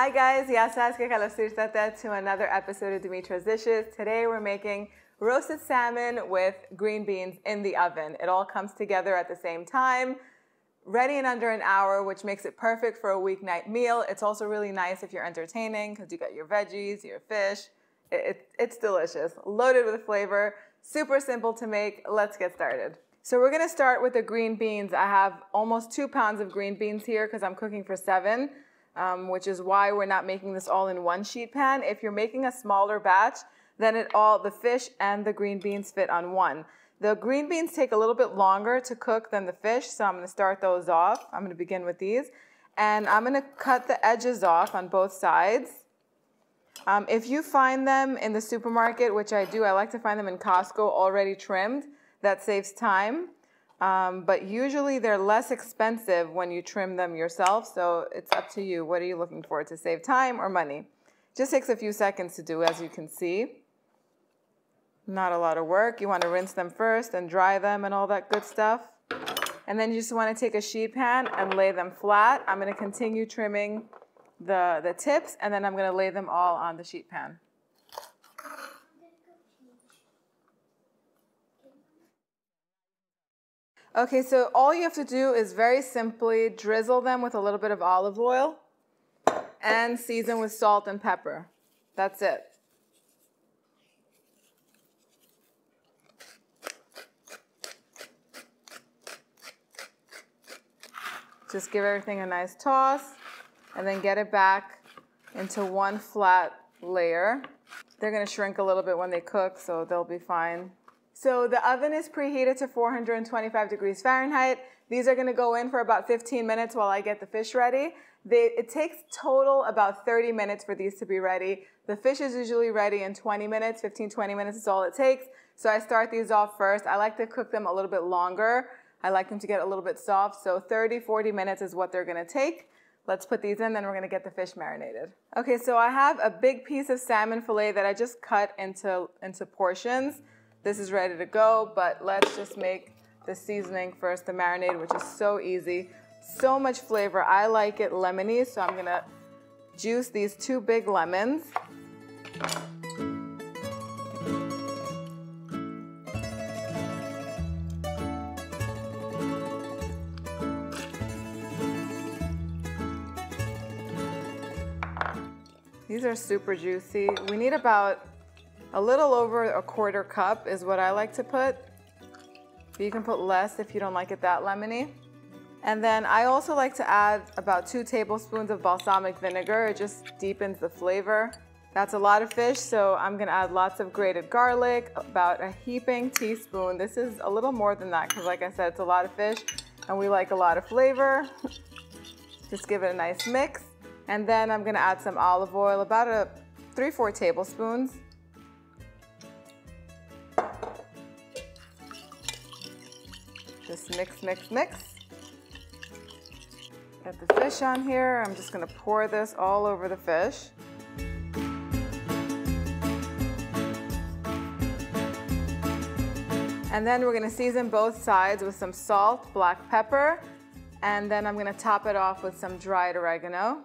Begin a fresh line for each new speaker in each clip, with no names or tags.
Hi guys, to another episode of Dimitra's Dishes. Today we're making roasted salmon with green beans in the oven. It all comes together at the same time, ready in under an hour, which makes it perfect for a weeknight meal. It's also really nice if you're entertaining because you got your veggies, your fish. It's delicious, loaded with flavor, super simple to make. Let's get started. So we're gonna start with the green beans. I have almost 2 pounds of green beans here because I'm cooking for 7. Which is why we're not making this all in one sheet pan. If you're making a smaller batch, then the fish and the green beans fit on one. The green beans take a little bit longer to cook than the fish, so I'm gonna start those off. I'm gonna begin with these. And I'm gonna cut the edges off on both sides. If you find them in the supermarket, which I do, I like to find them in Costco already trimmed. That saves time. But usually they're less expensive when you trim them yourself, so it's up to you. What are you looking for, to save time or money? Just takes a few seconds to do, as you can see. Not a lot of work. You want to rinse them first and dry them and all that good stuff. And then you just want to take a sheet pan and lay them flat. I'm going to continue trimming the tips, and then I'm going to lay them all on the sheet pan. Okay, so all you have to do is very simply drizzle them with a little bit of olive oil and season with salt and pepper. That's it. Just give everything a nice toss and then get it back into one flat layer. They're going to shrink a little bit when they cook, so they'll be fine. So the oven is preheated to 425 degrees Fahrenheit. These are going to go in for about 15 minutes while I get the fish ready. It takes total about 30 minutes for these to be ready. The fish is usually ready in 20 minutes, 15-20 minutes is all it takes. So I start these off first. I like to cook them a little bit longer. I like them to get a little bit soft, so 30-40 minutes is what they're going to take. Let's put these in, then we're going to get the fish marinated. Okay, so I have a big piece of salmon fillet that I just cut into portions. This is ready to go, but let's just make the seasoning first, the marinade, which is so easy. So much flavor. I like it lemony, so I'm gonna juice these 2 big lemons. These are super juicy. We need about a little over a 1/4 cup is what I like to put. You can put less if you don't like it that lemony. And then I also like to add about 2 tablespoons of balsamic vinegar. It just deepens the flavor. That's a lot of fish, so I'm gonna add lots of grated garlic, about a heaping teaspoon. This is a little more than that because, like I said, it's a lot of fish and we like a lot of flavor. Just give it a nice mix. And then I'm gonna add some olive oil, about 3-4 tablespoons. Just mix, mix, mix. Get the fish on here. I'm just gonna pour this all over the fish. And then we're gonna season both sides with some salt, black pepper, and then I'm gonna top it off with some dried oregano.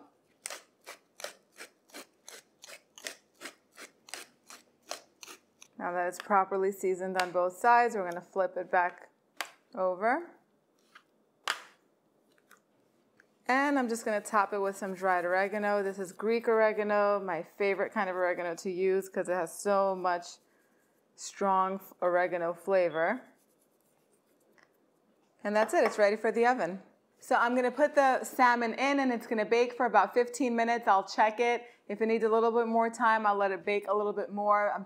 Now that it's properly seasoned on both sides, we're gonna flip it back over. And I'm just going to top it with some dried oregano. This is Greek oregano, my favorite kind of oregano to use because it has so much strong oregano flavor. And that's it, it's ready for the oven. So I'm going to put the salmon in and it's going to bake for about 15 minutes. I'll check it. If it needs a little bit more time, I'll let it bake a little bit more.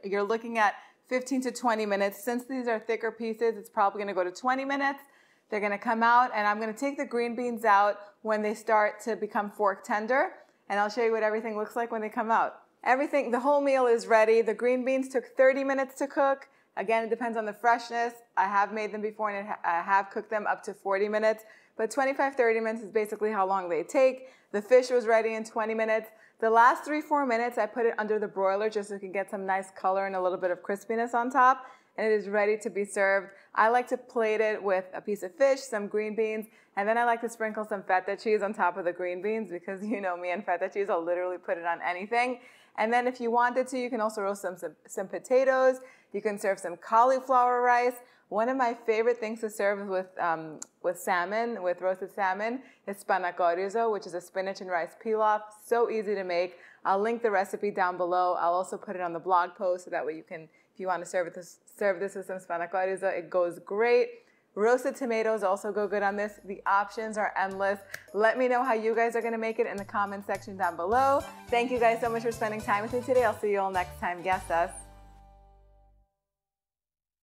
You're looking at 15 to 20 minutes. Since these are thicker pieces, it's probably gonna go to 20 minutes. They're gonna come out, and I'm gonna take the green beans out when they start to become fork tender, and I'll show you what everything looks like when they come out. The whole meal is ready. The green beans took 30 minutes to cook. Again, it depends on the freshness. I have made them before, and I have cooked them up to 40 minutes, but 25-30 minutes is basically how long they take. The fish was ready in 20 minutes. The last 3-4 minutes, I put it under the broiler just so it can get some nice color and a little bit of crispiness on top. and it is ready to be served. I like to plate it with a piece of fish, some green beans, and then I like to sprinkle some feta cheese on top of the green beans because you know me and feta cheese, I'll literally put it on anything. And then if you wanted to, you can also roast some potatoes. You can serve some cauliflower rice. One of my favorite things to serve with salmon, with roasted salmon, is panakorizo, which is a spinach and rice pilaf. So easy to make. I'll link the recipe down below. I'll also put it on the blog post so that way you can, if you want to serve this with some panakorizo, it goes great. Roasted tomatoes also go good on this. The options are endless. Let me know how you guys are going to make it in the comment section down below. Thank you guys so much for spending time with me today. I'll see you all next time. Gracias.